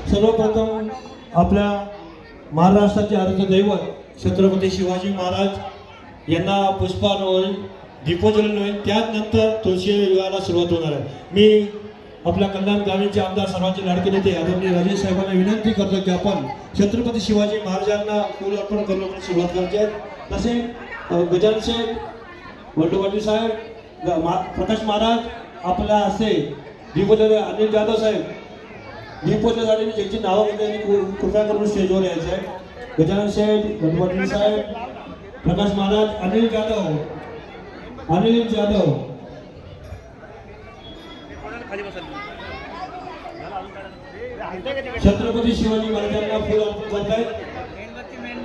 सर्वप्रथम आपल्या महाराष्ट्राचे आराध्य दैवत छत्रपती शिवाजी महाराज यांना पुष्पार्पण होईल, दीपोज्वलन होईल, त्यानंतर तुळशी विवाहाला सुरुवात होणार आहे. मी आपल्या कल्याण गावीचे आमदार सर्वांचे लाडके नेते आदरणीय राजेश साहेबांना विनंती करतो की आपण छत्रपती शिवाजी महाराजांना फूल अर्पण करून सुरुवात करायची आहे. तसे गजानन शेठ, वंडू पाटील साहेब, प्रकाश महाराज आपल्या हस्ते दीपोज्वलन, अनिल जाधव साहेब दीपोज्वलनासाठी ज्यांची नावं घेतली त्यांनी कृपया करून स्टेजवर यायचं आहे. गजानन शेठ, वंडू पाटील साहेब, प्रकाश महाराज, अनिल जाधव छत्रपती शिवाजी महाराजांना फूल अर्पण करतायत.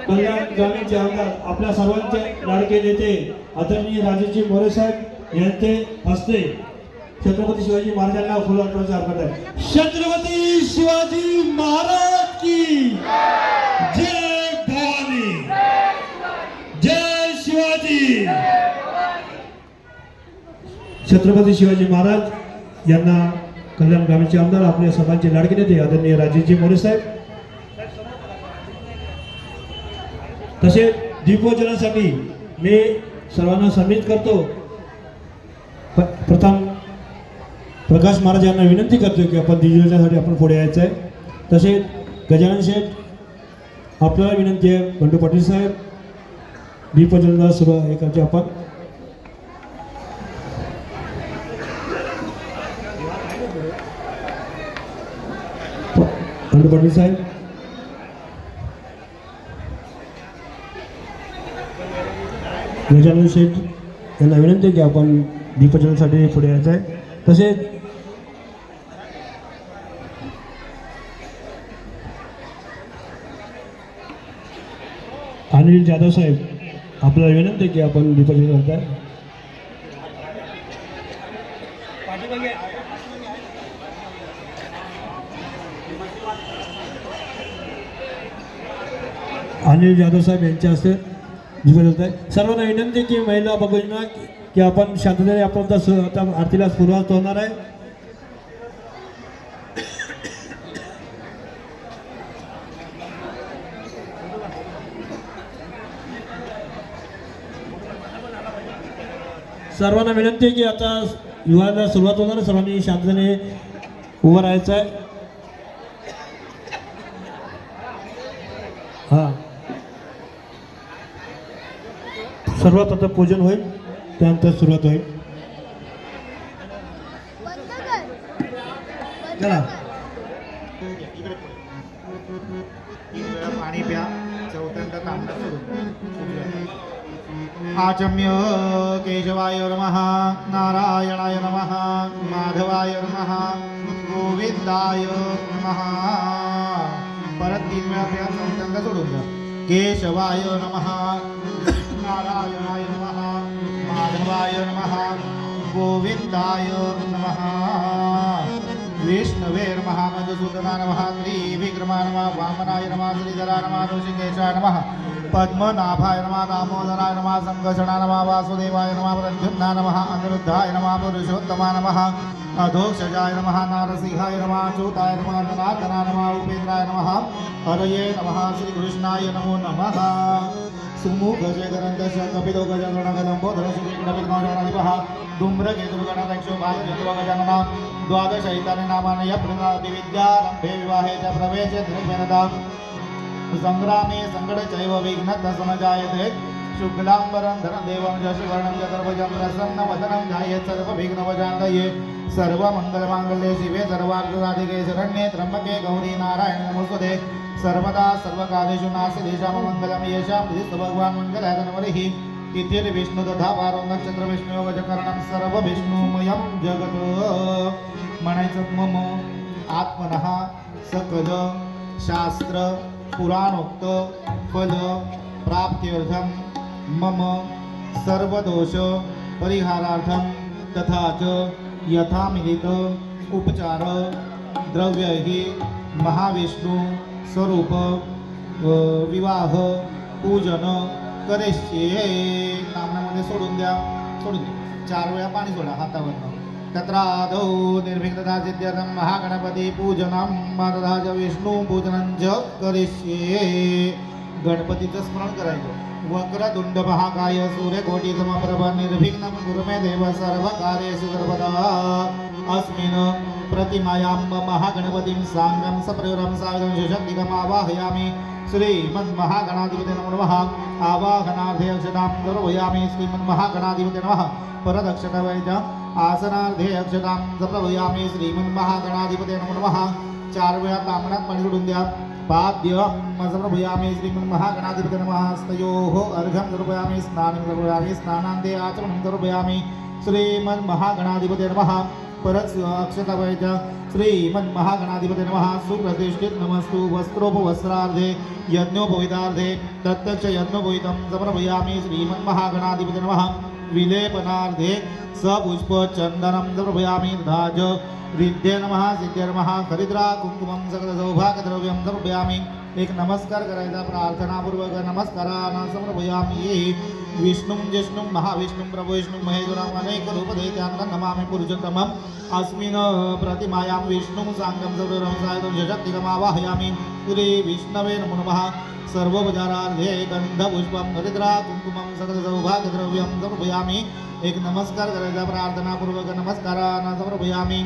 कल्याण ग्रामीणचे आमदार आपल्या सर्वांचे लाडके नेते आदरणीय राजेजी मोरे साहेब यांचे हस्ते छत्रपती शिवाजी महाराजांना फूल अर्पण करत आहे. छत्रपती शिवाजी महाराज की जय भवानी, जय शिवाजी. छत्रपती शिवाजी महाराज यांना कल्याण ग्रामीणचे आमदार आपल्या सर्वांचे लाडके नेते आदरणीय राजेजी मोरे साहेब तसे दीपोज्वलनासाठी मी सर्वांना सन्मानित करतो. प्रथम प्रकाश महाराज यांना विनंती करतो की आपण दीपोज्वलनासाठी आपण पुढे यायचं आहे. तसेच गजानन शेठ आपल्याला विनंती आहे, बंडू पाटील साहेब दीपोज्वलनाला सुरुवात हे करतो आपण. बंडू पाटील साहेब गजानन शेठ यांना विनंती की आपण दीपोज्वलनासाठी पुढे यायचं आहे. तसेच अनिल जाधव साहेब आपल्याला विनंती की आपण दीपोज्वलन करताय. अनिल जाधव साहेब यांच्या हस्ते दीपोज्वलन आहे. सर्वांना विनंती की महिला भगिनींना की आपण शांततेने आपण आता आरतीला सुरुवात होणार आहे. सर्वांना विनंती आहे की आता विवाहाला सुरुवात होणार आहे. सर्वांनी शांततेने उभं राहायचं आहे. हां, सर्वात आता पूजन होईल, त्यानंतर सुरुवात होईल. चला पाणी प्या, चौथ्यांदा तांबडा सोडून. आचम्य केशवाय नमः, नारायणाय नमः, माधवाय नमः, गोविंदाय नमः. परत 3 वेळा प्या, चौथ्यांदा सोडून द्या. केशवाय नमः, नारायणाय नमः, माधवाय नमः, गोविंदाय नमः. विष्णवे नमः, मधुसूदनाय नमः, त्रिविक्रमाय नमः, वामनाय नमः, श्रीधराय नमः, ऋषिकेशाय नमः, पद्मनाभाय नमः, दामोदराय नमः, संकर्षणाय नमः, वासुदेवाय नमः, प्रद्युम्नाय नमः, अनिरुद्धाय नमः, पुरुषोत्तमाय नमः, अधोक्षजाय नमः, नारसिंहाय नमः, अच्युताय नमः, जनार्दनाय नमः, उपेन्द्राय नमः, हरये नमः, श्रीकृष्णाय नमो नमः. सुमुख जयगरन्दश कपिलो गजगणगलम्बोधर श्रीकृष्णविघ्नोषणाधिपः धूम्रकेतुर्गणदक्षो बालजत्वा गजानना द्वादशैतानि नामानि यप्रणाति विद्यारम्भे विवाहे च प्रवेशे धृमेनदा संग्रामे सङ्कटचैव विघ्नतसमजायते. शुक्लाम्बरं धरदेवं शशिवर्णं चतुर्भुजं प्रसन्नवदनं ध्यायेत् सर्वविघ्नोपशान्तये. सर्वमङ्गलमाङ्गल्ये शिवे सर्वार्थसाधिके शरण्ये त्र्यम्बके गौरी नारायणे नमोस्तुते. सर्वदा सर्वकार्येषु नास्ति मङ्गलं येषां विधिस्तु भगवान् मङ्गलायतनवरिः. तिथिर्विष्णु तथा पारो नक्षत्र विष्णुयोगजकरणं सर्वविष्णुमयं जगत्. म्हणायचं मम आत्मनः सकल शास्त्र पुराणोक्त फल प्राप्त्यर्थं मम सर्वदोष परिहारार्थं तथा च यथामिलित उपचार द्रव्यैः महाविष्णु स्वरूप विवाह पूजन करेशे. नामनामध्ये सोडून द्या, सोडून द्या. 4 वेळा पाणी सोडा हातावर. तत्रादौ निर्विघ्नता सिद्ध्यर्थं महागणपती पूजनं तथा च विष्णू पूजनं च करिष्ये. गणपतीचं स्मरण करायचं. वक्रतुंड महाकाय सूर्यकोटी समप्रभ निर्विघ्नं कुरु मे देव सर्वकार्येषु सर्वदा. अस्मिन् प्रतिमायां महागणपतिं साङ्गं सप्रयुरं सायुधं सुशक्तिकम् आवाहयामि. श्रीमन्महागणाधिपते नमः. आवाहनार्थे अक्षतां समर्पयामि. श्रीमन्महागणाधिपते नमः. परदक्षिणवैज आसनार्थे अक्षतां समर्पयामि. श्रीमन्महागणाधिपते नमः. 4 वेळा तांबडात पाणी सोडून द्या. पाद्यं समर्पयामि. श्रीमन्महागणाधिपते नमः. हस्तयोः अर्घ्यं समर्पयामि. स्नानं समर्पयामि. स्नानान्ते आचमनं समर्पयामि. श्रीमन्महागणाधिपते नमः. परत अक्षतावैज श्रीमन्महागणाधिपते नमः. सुप्रतिष्ठित नमस्तु वस्त्रोपवस्त्रार्धे यज्ञोपवीतार्धे प्रत्यक्ष यज्ञोपवीतं समर्पयामि. श्रीमन्महागणाधिपते नमः. विलेपनार्धे सपुष्प चन्दनं समर्पयामि. तथा च रिद्धे नमः. सिद्धे नमः. हरिद्रा कुंकुमं सकल सौभाग्यद्रव्यं समर्पयामि. एक नमस्कार करायचा प्रार्थनापूर्वक नमस्कारानं समर्पयामि. विष्णुं जिष्णुं महाविष्णुं प्रभुविष्णुं महेश्वरं अनेक रूपधेत्यानं नमामि पुरुषोत्तमम्. अस्मिन् प्रतिमायां विष्णुं साङ्गं सौरं सायुधं शक्तिकम् आवाहयामि. श्री विष्णवे नमो नमः. सर्वोपचारार्थे गन्धपुष्पं हरिद्रा कुंकुमं सकल सौभाग्यद्रव्यं समर्पयामि. एक नमस्कार करायचा प्रार्थनापूर्वक नमस्कारानं समर्पयामि.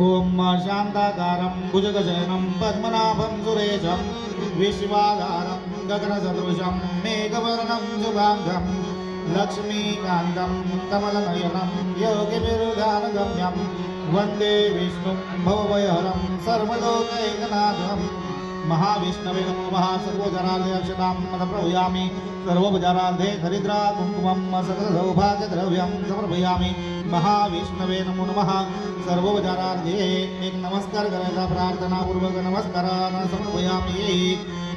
ओम शांताकारं भुजगशयनं पद्मनाभं सुरेशं विश्वाधारं गगनसदृशं मेघवर्णं शुभांगं लक्ष्मीकान्तं कमलनयनं योगिभिर्ध्यानगम्यं वन्दे विष्णुं भवभयहरं सर्वलोकैकनाथं. महाविष्णवे नमो नमः. सर्वोपचारार्थे अक्षतां समर्पयामि. सर्वोपचारार्थे हरिद्रा कुंकुमं सकल सौभाग्यद्रव्यं समर्पयामि. महाविष्णवे नमो नमः. सर्वोपचारार्थे एक नमस्कार करायचा प्रार्थनापूर्वक नमस्कारानं समर्पयामि.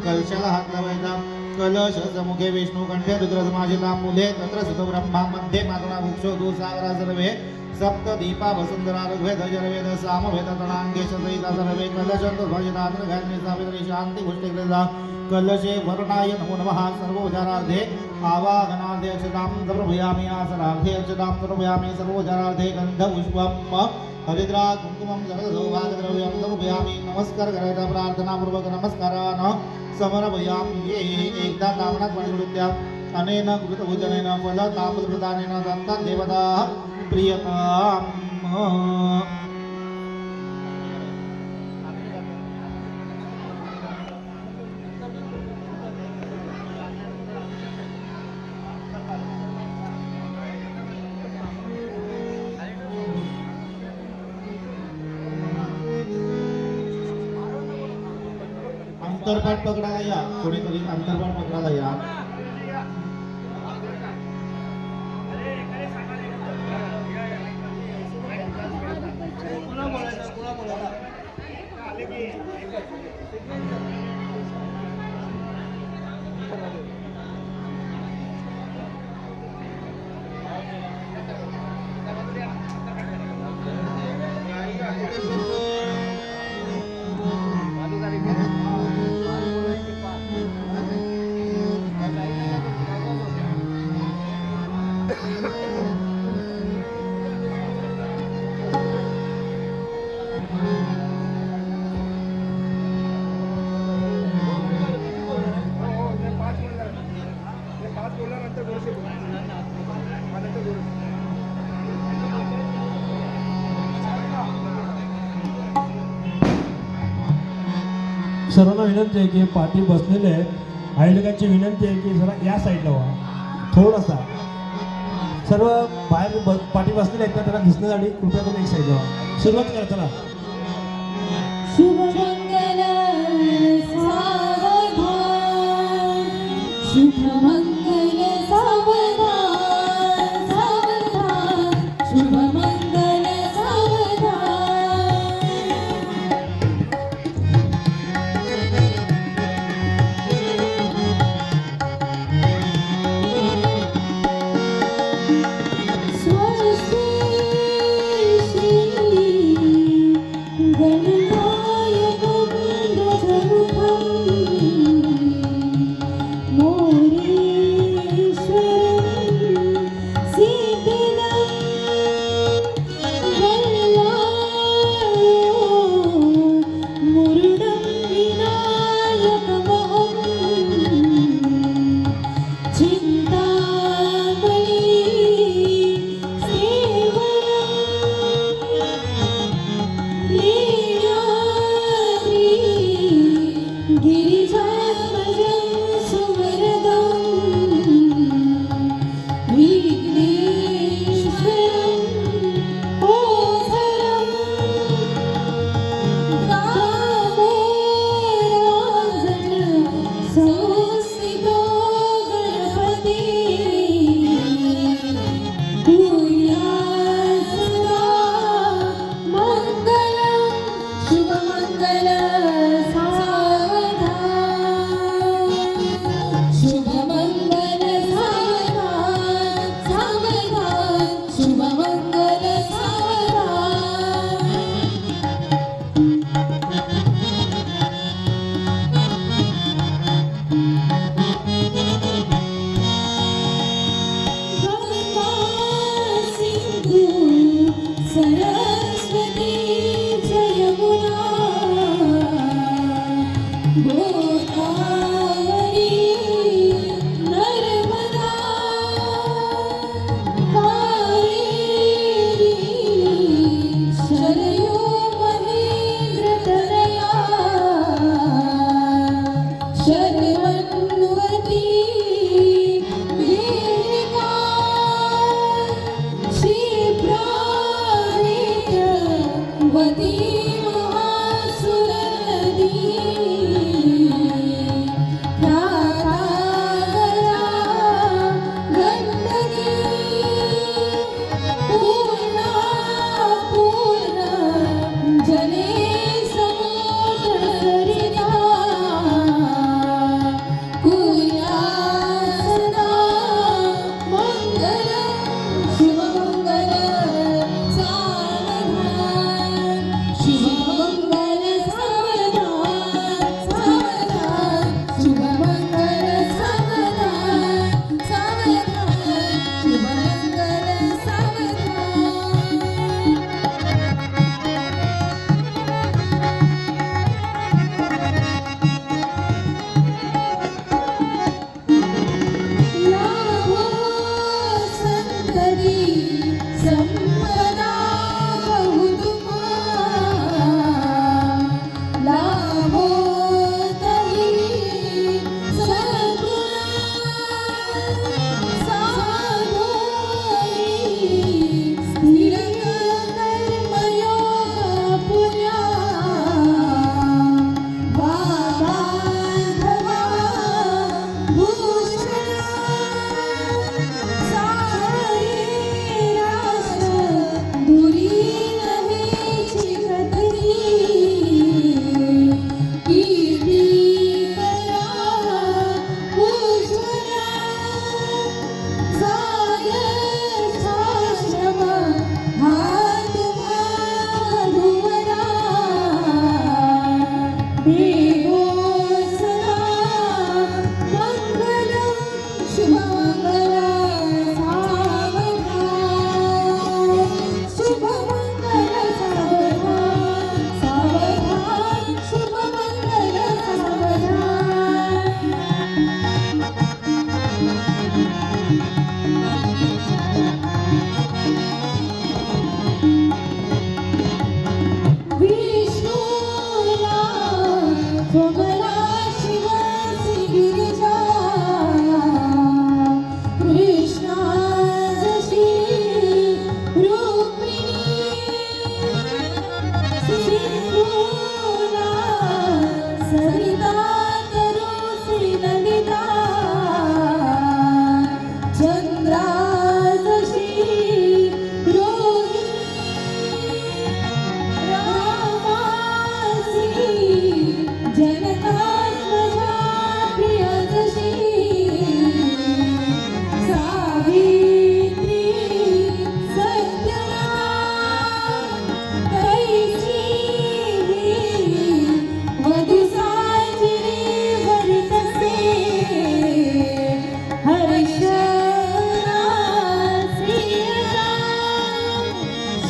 कलशाला हात लावायचा. कलश समुखे विष्णू कंठे रुद्रसमाशिता मूले तत्र सुत ब्रह्मा मध्ये मातृणा वृक्षो दुसागरा सर्वे सप्त दीपा वसुंधरा ऋग्वेद यजुर्वेद सामवेद तणांगे सहिता सर्वे कलशंत भजनात्र गायत्री सावित्री शांती पुष्टिकृता. कलशे वर्णाय नमो नमः. सर्वोपचारार्थे आवाहनार्थे अक्षतां समर्पयामि. आसनार्थे अक्षतां समर्पयामि. सर्वोपचारार्थे गन्धपुष्पं हरिद्रा कुंकुमं सकल सौभाग्यद्रव्यं समर्पयामि. नमस्कार करायचा प्रार्थनापूर्वक नमस्कारानं समर्पयामि. एकदा तांबडात पाणी सोडून द्या. अनेन कृतभोजनेन फल ताम्रप्रदानेन दत्तं देवता प्रियताम्. अंतरपाठ पकडायला या. कोणीतरी अंतरपाठ पकडायला या. सर्वांना विनंती आहे की पाठी बसलेले आहेत. आयोजकांची विनंती आहे की जरा या साईडला व्हा थोडासा. सर्व बाहेर पाठी बसलेले आहेत तर त्यांना दिसण्यासाठी कृपया करून एक साईडला व्हा. सुरुवात करा चला. शुभमंगल सावधान शुभमंगल सावधान सावधान शुभमंगल सावधान. स्वस्ति श्री गणनायक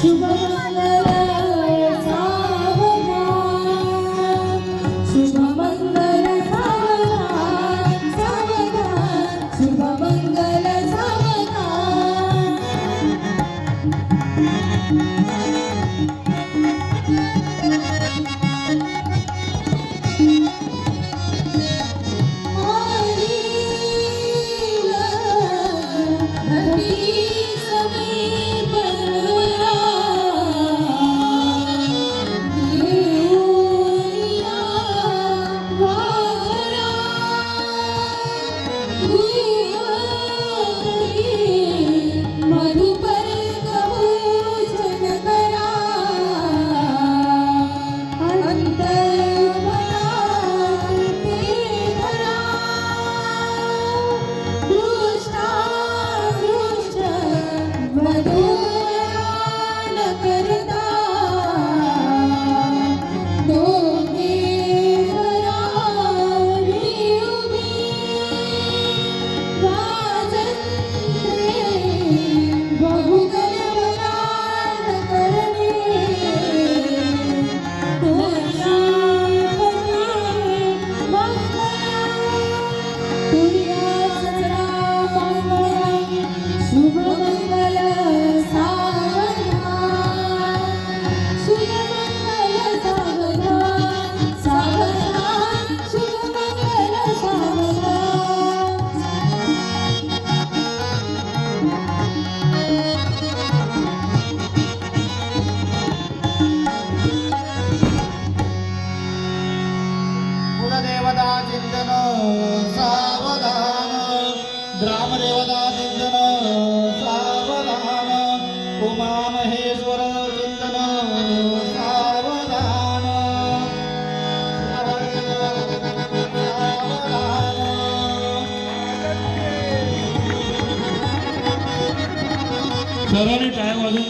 शुभमंगल सावधान शुभमंगल सावधान सावधान शुभमंगल सावधान शुभमंगल सावधान शुभमंगल सावधान सावधान शुभमंगल कुलदेवता चिंतन सावधान ग्रामदेवता चिंतन सावधान उमा महेश्वर चिंतन सावधान सर्वांनी टाइम वाजून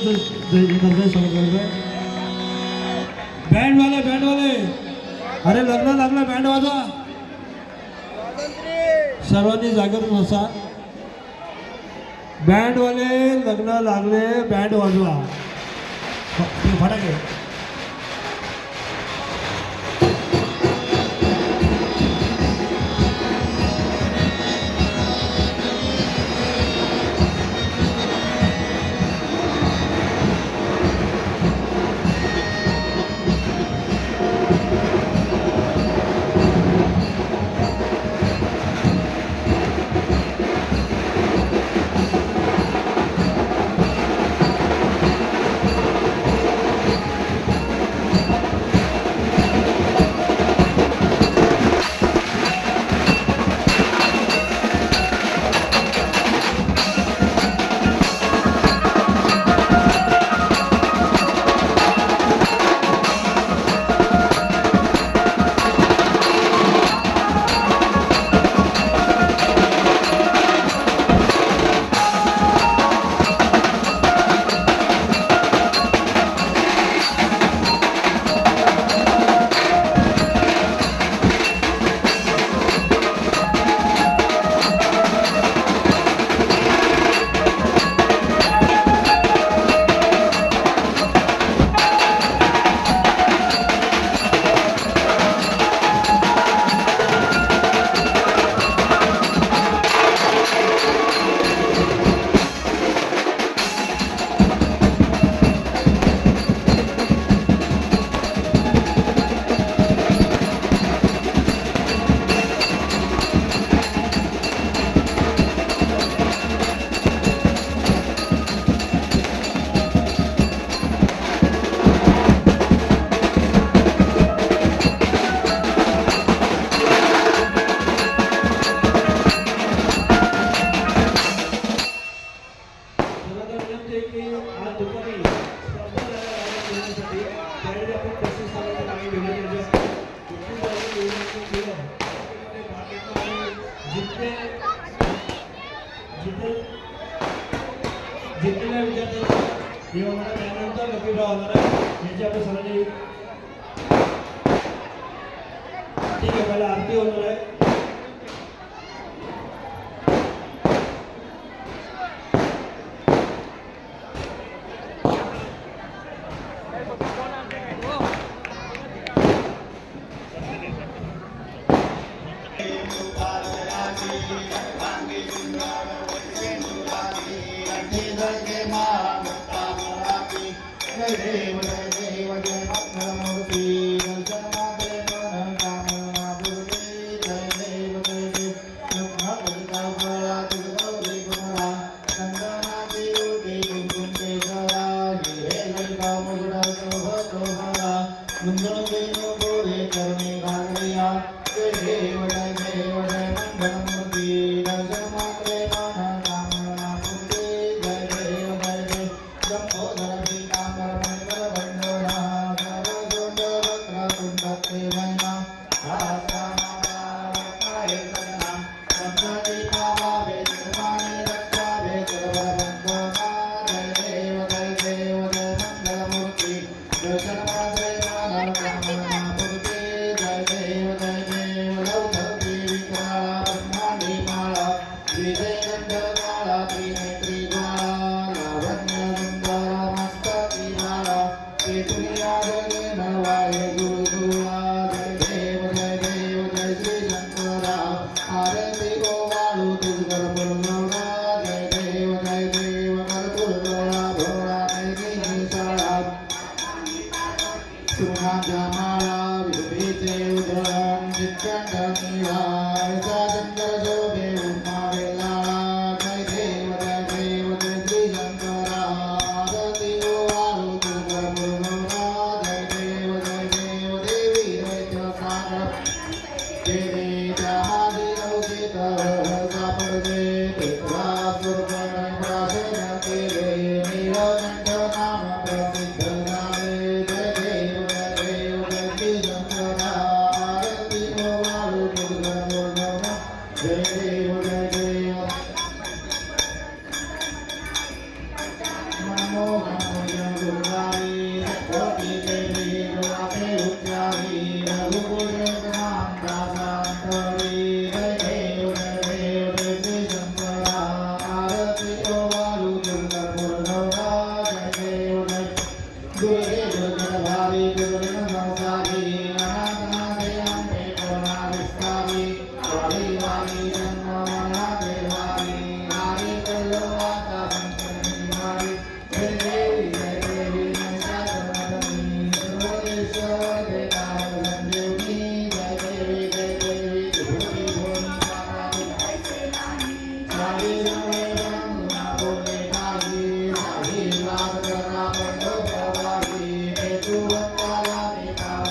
बँड वाले अरे लग्न लागलं बँड वाजवा सर्वांनी जागेवर बसा बँड वाले लग्न लागले बँड वाजवा फटाके जिंकलेल्या विद्यार्थ्यांना हे होणार त्यानंतर लकी ड्रॉ होणार आहे याची आपण सर्वांनी ठीक आहे पहिला आरती होणार आहे देव जय मंगलमूर्ती दर्शन मात्रे मन कामना पूर्ती जय देव ब्रह्मकर्ता फळा तुझगौरी गुणा संगमाची उटी कुंकुमचे गळा हिरे ललिता मुगडा शोभतो भळा गुंजणुकेनो गोरे करणे घालया जय देव जय मंगलमूर्ती दर्शन मात्रे मन कामना पूर्ती जय देव लंबोदर पीतांबर मंगल वंदना सर्वदोष वक्रतुंडते वैना शास्त्रा माताय सदना संतति भावे सर्वाणि रक्षावे सर्वबंधना जय देव मंगलमूर्ती दर्शन मात्रे मन कामना पूर्ती जय देव लौकवी विकरा ब्रह्मांडी माळा विजय गंधर्वाला त्रिनेत्री ज्वाला लावण्य सुंदर मस्तकी माळा केतुलिया जय नवाय गुरुगुळा जय देव जय श्री शंकरा आरती गोवाळू तुझगर बोलवडा जय देव कर्पूर गौळा भोळा नैगिनी शाळा सुहाच्या माळा विभूतीचे उधळण चित्कंठ निळा चंद्र शोभे उन्हावे लाळा जय देव श्री शंकरा आरती गोवाळू तुझगर बोलवडा जय देव देवी दैत्य सागर तेरे जहाजी लौकिक सापडते तेरा सुरगण प्राशन केले नीलकंठ नाम प्रसिद्ध झाले जय देव श्री शंकरा आरती गोवाळू तुझगर बोलवडा जय देव नमो नमो दुर्गाई सत्वती देवी दुराते उच्चारी रघुकुल नाम दासांतरी जय देव श्री शंकरा आरती गोवाळू तुझगर बोलवडा जय देव जगभारी गुरुन संसारी अनाथनाथे अंबे कोणा विस्तारी वारी वारी जन्म मना देवारी नारी कल्लवाता संतनिवारी जय देवी महिषासुरमर्दिनी सर्वेश्वर देवता संजीवनी जय देवी विभूती भोनी सारी रमे ब्रह्मा बोले काही सारी लाभ करा पंडो प्रवाही हेतुवंताला निकाल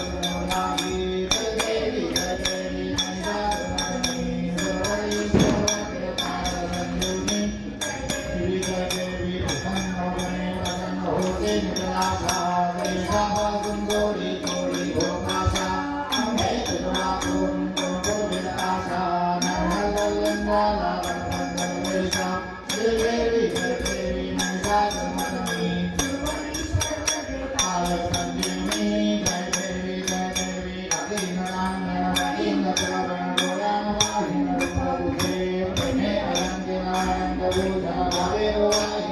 नाही जय देवी महिषासुरमर्दिनी सर्वेश्वर देवता संजीवनी जय देवी प्रसन्न बने प्रसन्न होते निराशा देशापासून गोरी गोरी भोगाशा अंबे तुझ्यातून गोरी आशा नवलंगाला गणपंगवेशा जय देवी महिषासुरमर्दिनी आय संजीवनी जय देवी अखिल चरण डोळ्यान वाहिन रूपे प्रेमे अलंकिनानंद भूषण भावे वाहि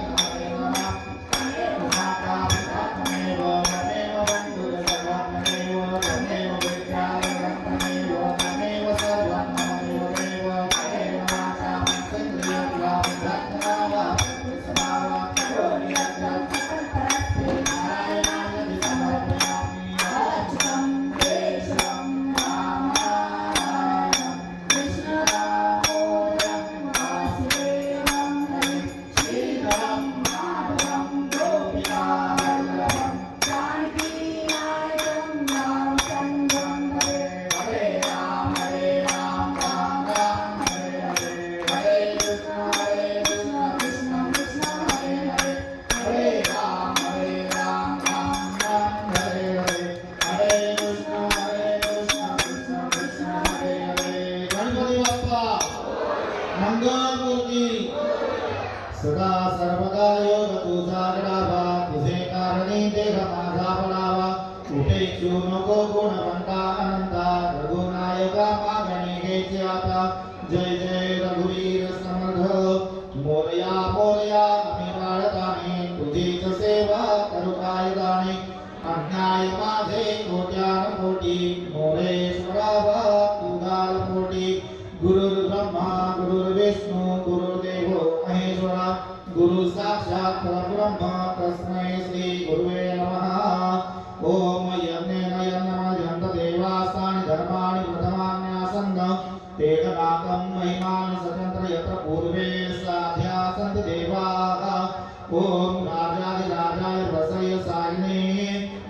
माता पिता तमेव तमेव बंधुर सर्वमेव तमेव विद्यालयं तमेव तमेव सर्वं तमेव देव तमेव माता संक्रियत्वा विद्यात्मावा विस्मावा नारायणाय समर्पयामि अच्युतं केशवं रामायणं कृष्णदामोदरं वासुदेवं श्रीधरं माधवं गोपिकावल्लभं जानकीनायकं रामचन्द्रं हरे राम राम राम हरे कृष्ण कृष्ण कृष्ण हरे राम राम राम हरे कृष्ण कृष्ण कृष्ण हरे गणपती बाप्पा मंगलमूर्ती सदा सर्वदा योग तुझा घडावा तुझे कारणी देह माझा पडावा कुठे इच्छू नको गुणवंता अनंता रघुनायका मागणी घ्यायची आता जय रघुवीर समर्थ मोरया मोरया आम्ही बाळकाने तुझीच सेवा करू काय जाणे अन्याय माझे कोट्यान कोटी मोरेश्वरावा तुगाल कोटी गुरुर्ब्रह्मा गुरुर्विष्णू गुरुर्देवो महेश्वरा गुरु साक्षात् परब्रह्म तस्मै श्री गुरुवे नमः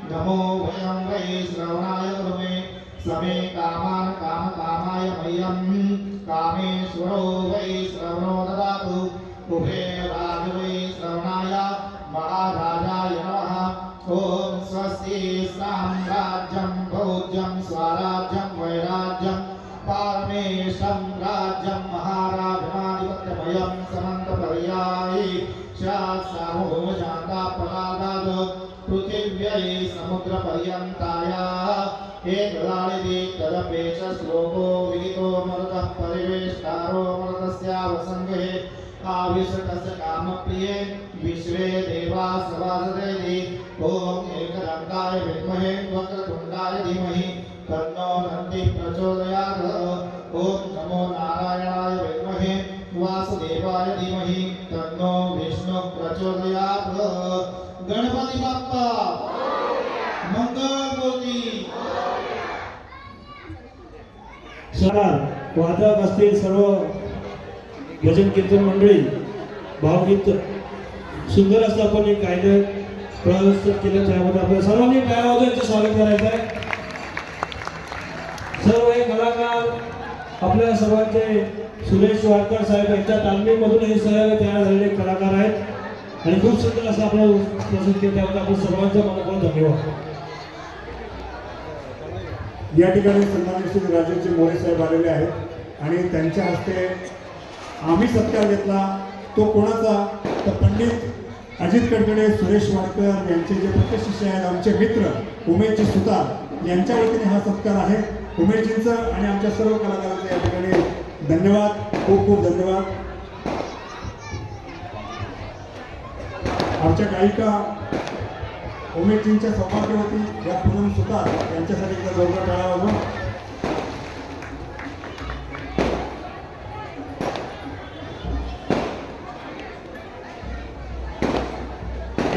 नमो वयं वै श्रवणाय कुर्मे समे कामान् कामकामाय मह्यं कामेश्वरो वै श्रवणो ददातु उभे राज वै श्रवणाय महाराजाय नमः ॐ स्वस्ति साम्राज्यं भोज्यं स्वराज्यं वैराज्यं पारमेशं राज्यं महाराजमाधिपत्यमयं समन्तपर्यायी सार्वभौमशान्तापरागात् पृथिव्यै समुद्रपर्यन्तायाः एकदालिदि तदपेच श्लोको विदितो मरुतः परिवेष्टारो मरुतस्यावसङ्गे आविष्टस्य कामप्रिये विश्वे देवा सभासदेति ॐ एकदन्ताय विद्महे वक्रतुण्डाय धीमहि तन्नो दन्तिः प्रचोदयात् ॐ नमो नारायणाय विद्महे वासुदेवाय धीमहि तन्नो विष्णुः प्रचोदयात् गणपती बाप्पा मंगलमूर्ती सणार वादक असतील सर्व भजन कीर्तन मंडळी भावगीत सुंदर असं आपण एक कायदे प्रस्तुत केलं त्यामध्ये आपल्या सर्वांनी टाळ्या वाजवायचं स्वागत करायचं आहे सर्व हे कलाकार आपल्या सर्वांचे सुरेश वाडकर साहेब यांच्या तालमीमधून हे सर्व तयार झालेले कलाकार आहेत आणि खूप सुंदर असं आपलं प्रस्तुत केलं त्याबद्दल आपण सर्वांचा मनपूर्वक धन्यवाद. या ठिकाणी सन्माननीय श्री राजेंद्र मोरे साहेब आलेले आहेत आणि त्यांच्या हस्ते आम्ही सत्कार घेतला. तो कोणाचा तर पंडित अजित कडकडे सुरेश वाडकर यांचे जे प्रतिशिष्य आहेत आमचे मित्र उमेशजी सुतार यांच्या वतीने हा सत्कार आहे. उमेशजींचं आणि आमच्या सर्व कलाकारांचं या ठिकाणी धन्यवाद, खूप खूप धन्यवाद. आमच्या गायिका उमेशजींच्या सौभाग्यवती या पूनम सुतार यांच्यासाठी एकदा जोरदार टाळ्या वाजवा.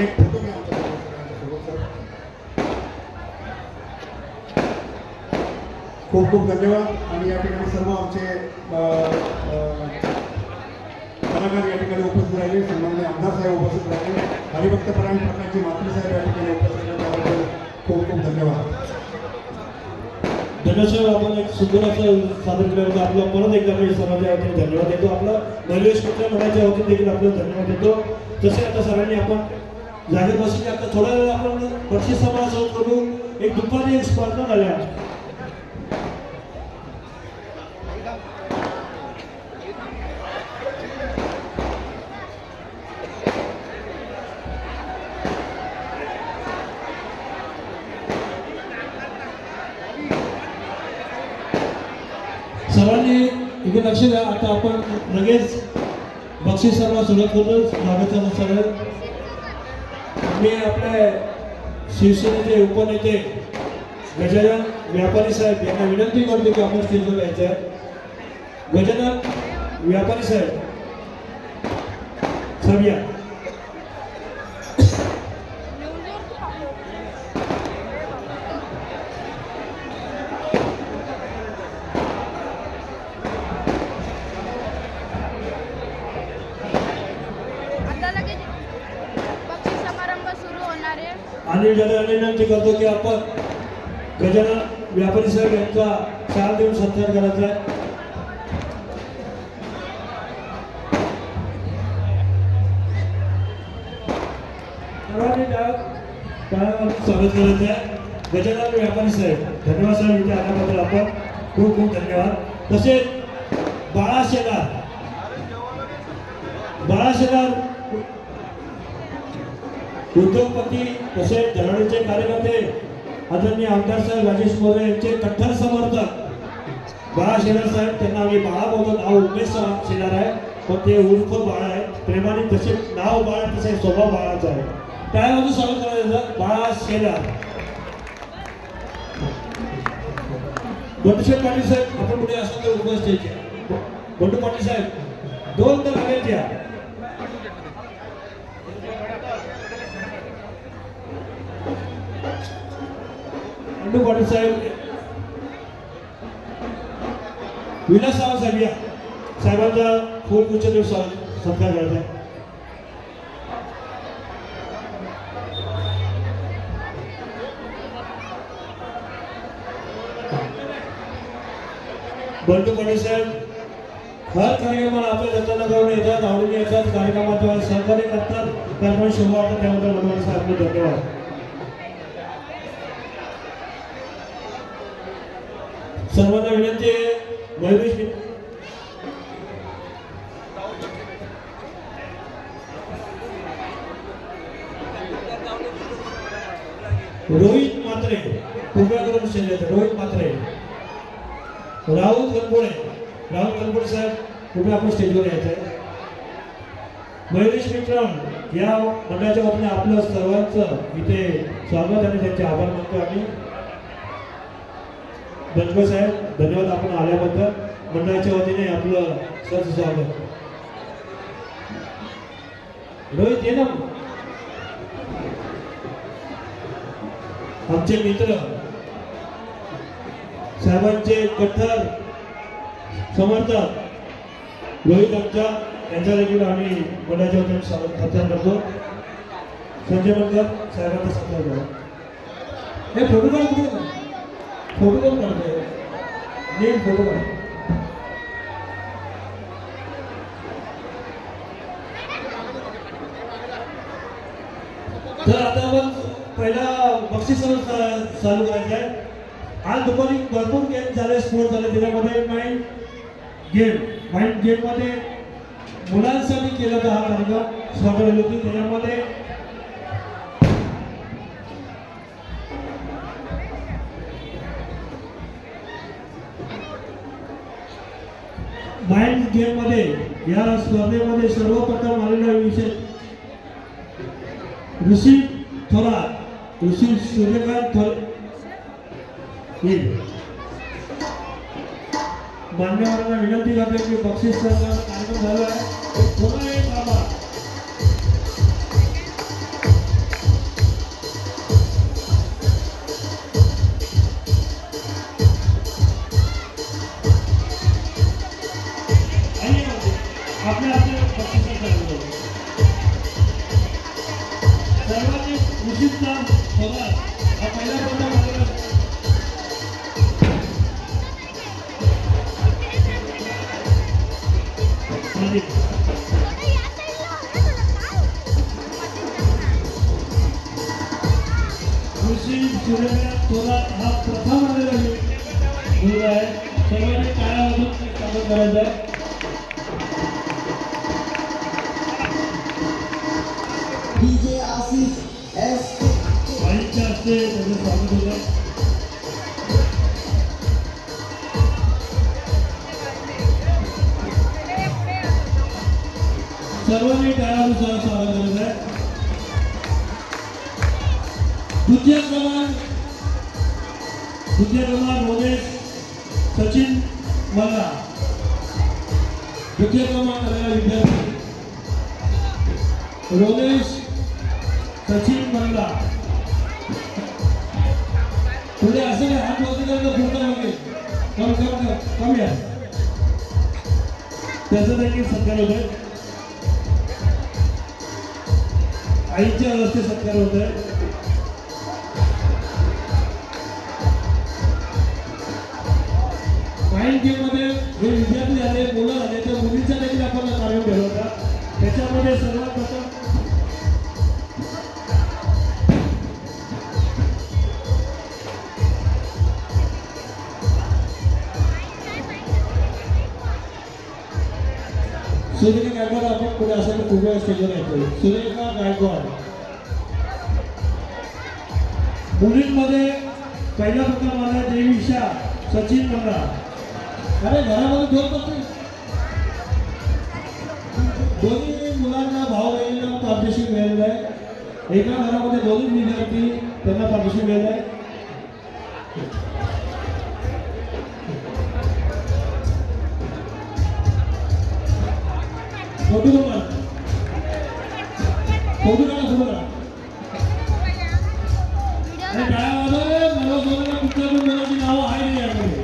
एक फोटो घ्या आमच्या सगळ्यांच्यासोबत सर. खूप खूप धन्यवाद. आणि या ठिकाणी सर्व आमचे कलाकार या ठिकाणी उपस्थित राहिले. सन्माननीय आमदार साहेब उपस्थित राहिले. हरिभक्त परायण प्रकारची मातृ साहेब या ठिकाणी उपस्थित राहिले. त्याबद्दल खूप खूप धन्यवाद. धन्यवाद. आपण एक सुंदर असं सादर केलं होतं. आपलं परत एकदा मी समाजाच्या वतीने धन्यवाद देतो. आपलं नरवेश मित्र मंडळाच्या वतीने देखील आपल्याला धन्यवाद देतो. तसे आता सर्वांनी आपण जागेत बसले. आता थोड्या वेळ आपण बक्षीस समारोह करू. एक दुपारी एक स्पर्धा झाल्या. सर्वांनी इथे लक्ष द्या. आता आपण लगेच बक्षीस सर्व सुरुवात करतो. स्वागताचं सगळं मी आपल्या शिवसेनेचे उपनेते गजानन व्यापारी साहेब यांना विनंती करतो की आपण स्टेजवर यायचं आहे. गजानन व्यापारी साहेब या. आणि विनंती करतो की आपण गजानन व्यापारी साहेब यांचा शाल देऊन सत्कार करायचा आहे. सर्वांनी स्वागत करायचं आहे. गजानन व्यापारी साहेब धन्यवाद साहेब इथे आल्याबद्दल आपण खूप खूप धन्यवाद. तसेच बाळा शेलार उद्योगपती तसेच धरणीचे कार्यकर्ते आदरणीय आमदार साहेब राजेश मोरे यांचे कट्टर समर्थक बाळा शेलार साहेब. त्यांना आम्ही बाळा बोलतो. नाव उमेश शेलार आहे पण ते उर्फ बाळा आहे. प्रेमाने तसे नाव बाळा तसे स्वभाव बाळाचा आहे. त्यामध्ये स्वागत करायचं बाळा शेलार. बंडू पाटील साहेब आपण पुढे असं तर उपस्थित घ्या. बंडू पाटील साहेब दोन तर लगेच घ्या. बंडू पाटील साहेब विलास साहेब या साहेबांचा फूल गुच्छ देऊन सत्कार करत आहे. बंडू पाटील साहेब हर कार्यक्रमाला आपल्या जनतांना करून येतात, आवडीने येतात, कार्यक्रमात सहकार्य करतात, कार्यक्रम शोभा वाटतात, त्याबद्दल मनोहर साहेब धन्यवाद. सर्वांना विनंती आहे मयुरेश रोहित मात्रे कृपया करून शैलेश रोहित मात्रे राहुल गणपुडे साहेब कृपया आपण स्टेजवर यायचं आहे. मयुरेश विक्रम या मंडळाच्या वतीने आपलं सर्वांचं इथे स्वागत आणि त्यांचे आभार मानतो आम्ही. बनकर साहेब धन्यवाद आपण आल्याबद्दल. मंडळाच्या वतीने आपलं सहर्ष स्वागत. रोहित ये ना. आमचे मित्र साहेबांचे कट्टर समर्थक रोहित आमच्या यांच्या देखील आम्ही मंडळाच्या वतीने सत्कार करतो. संजय बनकर साहेबांचा सत्कार करू. हे फोटो काढ काढतोय नीट फोटो काढ. तर आता आपण पहिला बक्षीस चालू करायचं आहे. आज दुपारी भरपूर गेम झाले, स्पोर्ट झाले, त्याच्यामध्ये माइंड गेममध्ये मुलांसाठी केला होता हा कार्यक्रम स्पर्धा होती. त्याच्यामध्ये माइंड गेममध्ये या स्पर्धेमध्ये सर्वप्रथम आलेला विषय ऋषी थोरात, ऋषी सूर्यकांत मान्यवरांना विनंती करते की बक्षीस कार्यक्रम झाला आहे थोडा एक आभार. आपल्या सर्वांनी ऋषीचा थोरात हा पहिला क्रमांक आलेला ऋषी सूर्यकांत थोरात हा प्रथम आलेला मुलगा आहे. सर्वांनी टाळ्या वाजवून स्वागत करायचं आहे. डीजे आसिफ एस वाईच्या हस्ते त्याचं स्वागत होतं. सर्वांनी टाळ्यानुसार स्वागत करायचं आहे. द्वितीय क्रमांक रोनेश सचिन मल्ला. द्वितीय क्रमांक आलेला विद्यार्थी रोनेश सचिन मल्ला. पुढे असं काय हात वरती करायचं पुढचा मागे कमी आहे त्याचा देखील सत्कार होत आहे. आईच्या हस्ते सत्कार होत आहे. माइंड गेममध्ये हे विद्यार्थी झाले, मुलं झाले, तर मुलींचा देखील आपण कार्यक्रम केला होता. त्याच्यामध्ये सर्वात प्रथम सुरेखा गायकवाड आपण पुढे असेल तर पुढे स्टेजवर येतो. सुरेखा गायकवाड मुलींमध्ये पहिला प्रथम आला देवीशा सचिन मंडळा. अरे घरामध्ये दोन पत्नी दोन्ही मुलांना भाऊ बहिणींना पारितोषिक मिळालेलं आहे. एका घरामध्ये दोन्ही विद्यार्थी त्यांना पारितोषिक मिळालं आहे. फोटो आणि टाळ्या कुठल्या पण मुलाची नावं आहे नाही यामध्ये.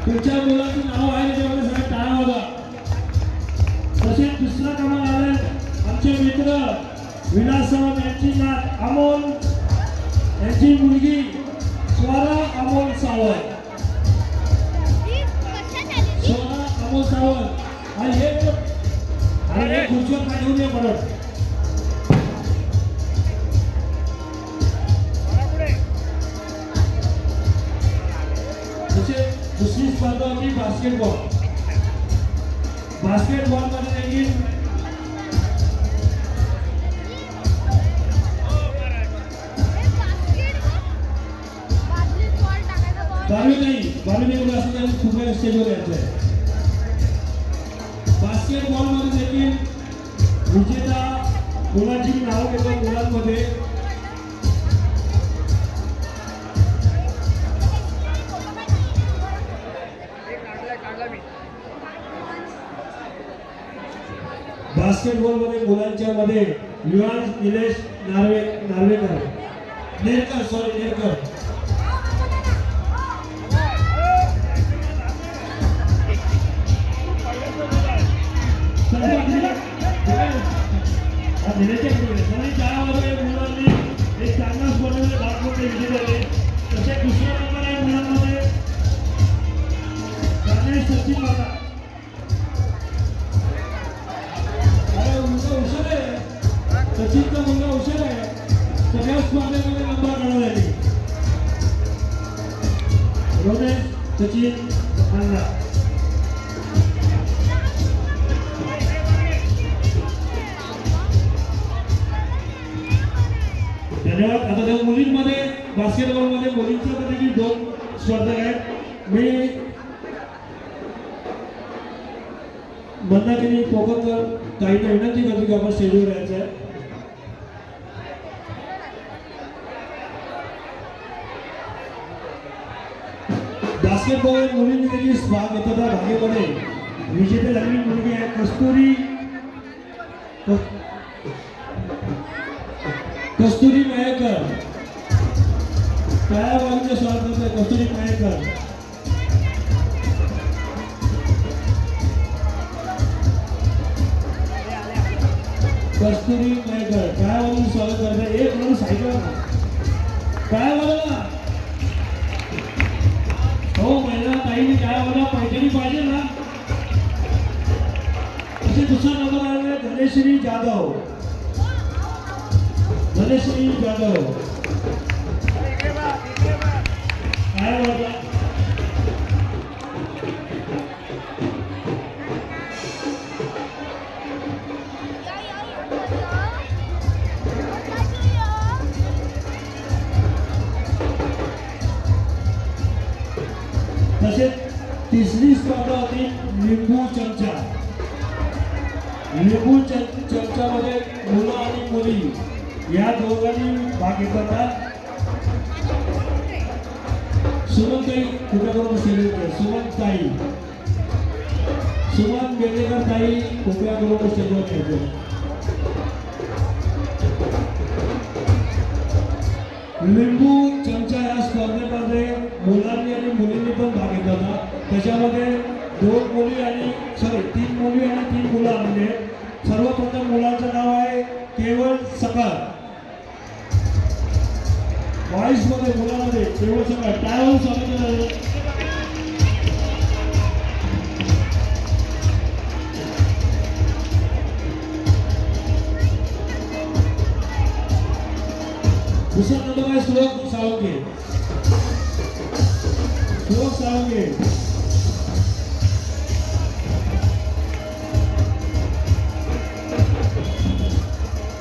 तुमच्या मुलाची नावं आहे त्याच्यामध्ये सगळ्या टाळ्या वाजवा. तसेच दुसरा क्रमांक आले आमचे मित्र विलास सावंत यांची नात अमोल यांची मुलगी स्वरा अमोल सावंत. अमोल सावंत आणि हे खुर्चीवर काय घेऊन ये परत. तसे दुसरी स्पर्धा होती बास्केटबॉल. बास्केटबॉल मध्ये देखील बालवी असं त्यांनी खूप स्टेजवर यायचं आहे. बास्केटबॉल मध्ये देखील विजेता मुलांची नाव घेतो. मुलांमध्ये बास्केटबॉल मध्ये मुलांच्या मध्ये युवान निलेश नेरकर. त्यामध्ये मुलांनी एक चांगल्या स्पर्धेमध्ये भाग घेऊन विजयी झाले. तसे दुसरा नंबर आहे मुलांमध्ये गणेश सचिन माता. मुलगा हुशार आहे. सचिनचा मुलगा हुशार आहे. सगळ्या स्पर्धेमध्ये नंबर काढला झाली. रोनेश सचिन मांडा. धन्यवाद. आता त्या मुलींमध्ये बास्केटबॉलमध्ये मुलींच्या देखील 2 स्पर्धक आहेत. मी मंदाकिनी पोकरकर ताईंना विनंती करतो की आपण स्टेजवर यायचं आहे. बास्केटबॉल मुलींनी देखील भाग घेतला. त्या भागेमध्ये विजेते झालेली मुलगी आहे कस्तुरी मयेकर. त्या बाजूचे स्वागत करते कस्तुरी मयेकर. कस्तुरी मयेकर काय म्हणून स्वागत करते. एक म्हणून सायकल काय बोला हो महिला ताईने काय बोला पैठणी पाहिजे ना. तसे दुसरा नंबर आले धनेश्री जाधव. धनेश्री जाधव काय बोलता. तसेच तिसरी स्पर्धा होती लिंबू चमचा. लिंबू चमच्यामध्ये मुलं आणि मुली या दोघांनी भाग घेतात. सुमनताई कुठल्याकडून स्टेजवर सुमनताई सुमन बेलेकर ताई कुठल्याकडून स्टेजवर येतो. लिंबू चमचा या स्पर्धेमध्ये मुलांनी आणि मुलींनी पण भाग घेतला होता. त्याच्यामध्ये 2 मुली आणि 3 मुली आणि 3 मुलं आणले. सर्वप्रथम मुलाचं नाव आहे केवळ सकाळ. 22 मध्ये मुलांमध्ये केवळ सकाळ टाळून स्वागत झालं. दुसरा नंबर आहे सुरज साळुंके.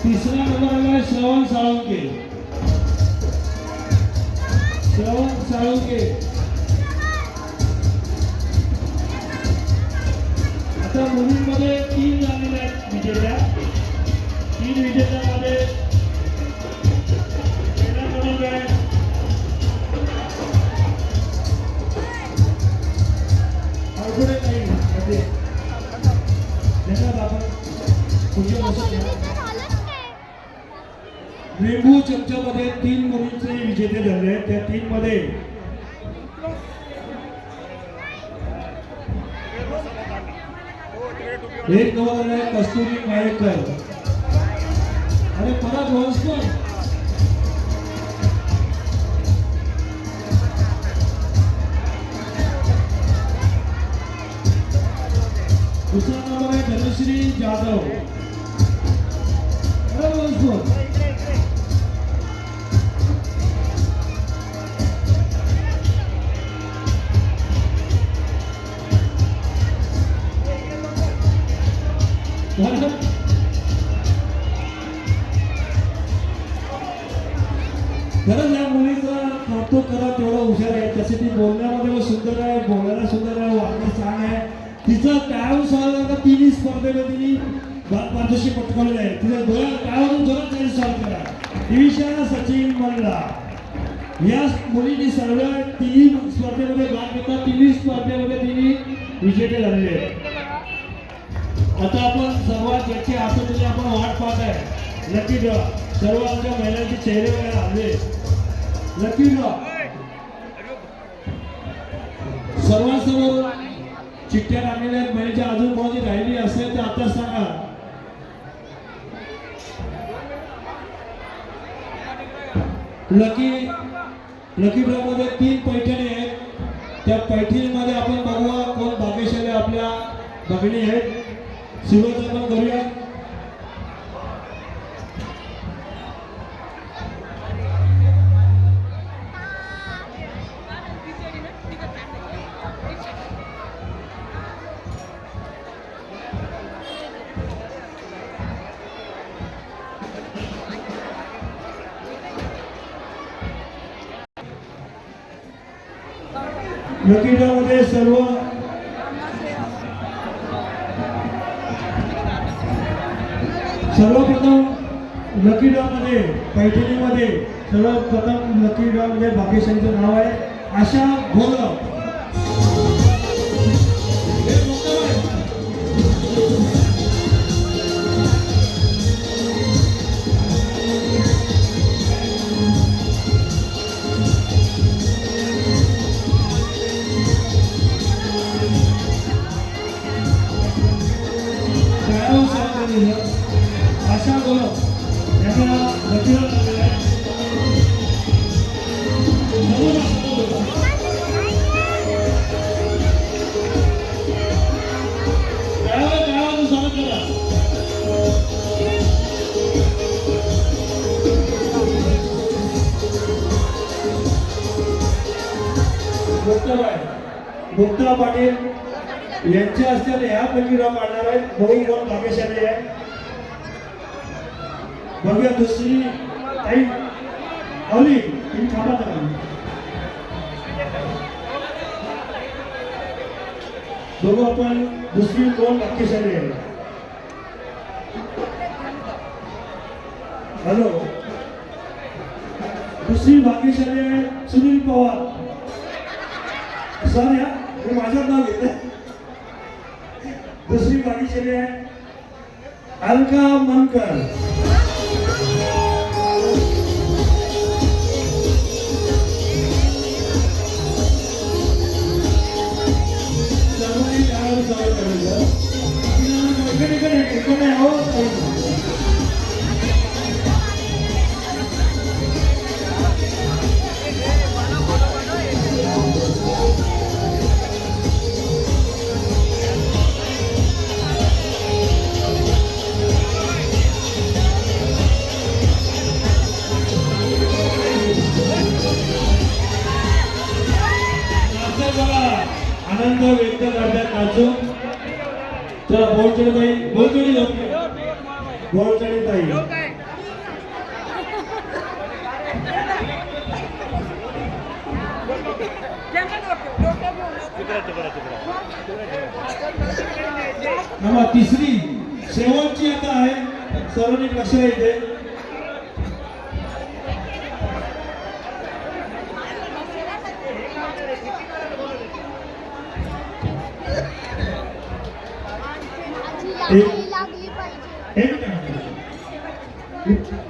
तिसरा नंबर आला श्रवण साळुंके. आता मुलींमध्ये 3 झालेले आहेत विजेत्या. 3 विजेत्यामध्ये पहिला क्रमांक आहे अवघडे ताई. धन्यवाद. आपण पुढच्या वर्षी लिंबू चमच्यामध्ये 3 मुलींचे विजेते झाले. त्या 3 मध्ये एक नंबर आहे कस्तुरी मयेकर. अरे परत वंशकर धनश्री जाधव. खरंच या मुलीचं कौतुक करा तेवढं हुशार आहे. तशी ती बोलण्यामध्ये पण सुंदर आहे, बोलायला सुंदर आहे, वागणं छान आहे. तिचं टाळून सॉल्व का तिन्ही स्पर्धेमध्ये तिने पारितोषिक पटकावलेलं आहे. तिचं टाळून जोरात त्यांनी सॉल्व करा. दिविशा सचिन मल्ला या मुलींनी सर्व तिन्ही स्पर्धेमध्ये भाग घेतला. तिन्ही स्पर्धेमध्ये तिने विजेते झालेले आहे. आता आपण सर्वात ज्याची आतुरतेने आपण वाट पाहत आहे लकी ड्रॉ. सर्व आमच्या महिलांचे चेहरे वगैरे आले. लकी ड्रॉ सर्वांसमोर चिठ्ठ्या लागलेल्या आहेत. महिलेची अजून कोणाची राहिली असेल तर आता सांगा. लकी ड्रॉ मध्ये 3 पैठणी आहेत. त्या पैठणीमध्ये आपण बघूया कोण भाग्यशाली आपल्या भगिनी आहेत. सुरुवात आपण करूया. लकी ड्रॉ मध्ये सर्वप्रथम लकी ड्रॉ मध्ये पैठणीमध्ये सर्वप्रथम लकी ड्रॉ मध्ये भाग्यशालीचं नाव आहे आशा घोलप. आशा घोलप यांना लकी ड्रॉ झालेला आहे. मुक्ता पाटील यांच्या हस्ते ह्या लकी ड्रॉ काढणार आहेत. बघून कोण भाग्यशाली आहे. बघूया दुसरी ताई अवली तुम्ही थांबा तर. बघू आपण दुसरी कोण भाग्यशाली आहे. हॅलो दुसरी भाग्यशाली आहे सुनील पवार. सर या मी माझं नाव घेतलं. दुसरी भाग्यशाली आहे अलका मनकर. आनंद व्यक्त करतात नाचून. चला बोलचडी ताई बोलचडी ताई तिसरी शेवटची आता आहे. सर्वांनी लक्ष येते.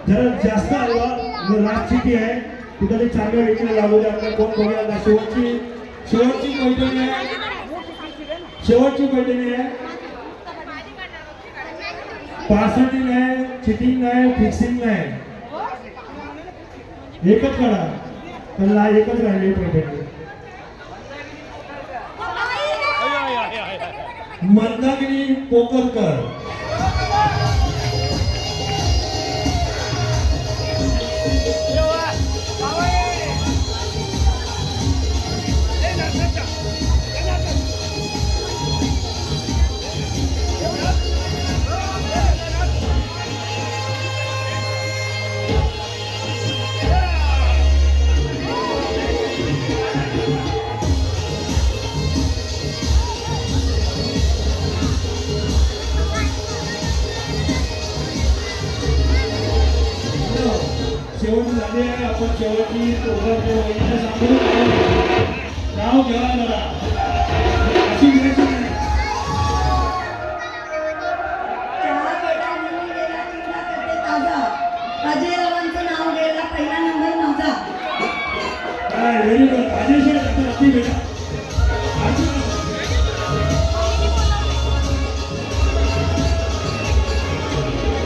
जरा जास्त हलवा. लास्ट चिठी आहे तिथे चांगल्या व्यक्तीला लागू द्या. आपल्याला कोण बघूया. शेवटची पैठणी आहे. पार्संटिंग आहे, चिटिंग नाही, फिक्सिंग नाही. एकच काढा. त्याला एकच राहिली पैठणी. मंदाकिनी पोकरकर. शेवट झाली आहे. आपण शेवटची प्रोग्राम सांगून नाव घ्या जरा अशी घ्यायची नाही. चहा बेटा निघून गेला चिंता करते ताजा. अजय रावांचं नाव घ्यायला पहिला नंबर माझा. काय व्हेरी गुड. राजेश अति बेटा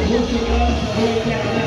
खूप सुंदर.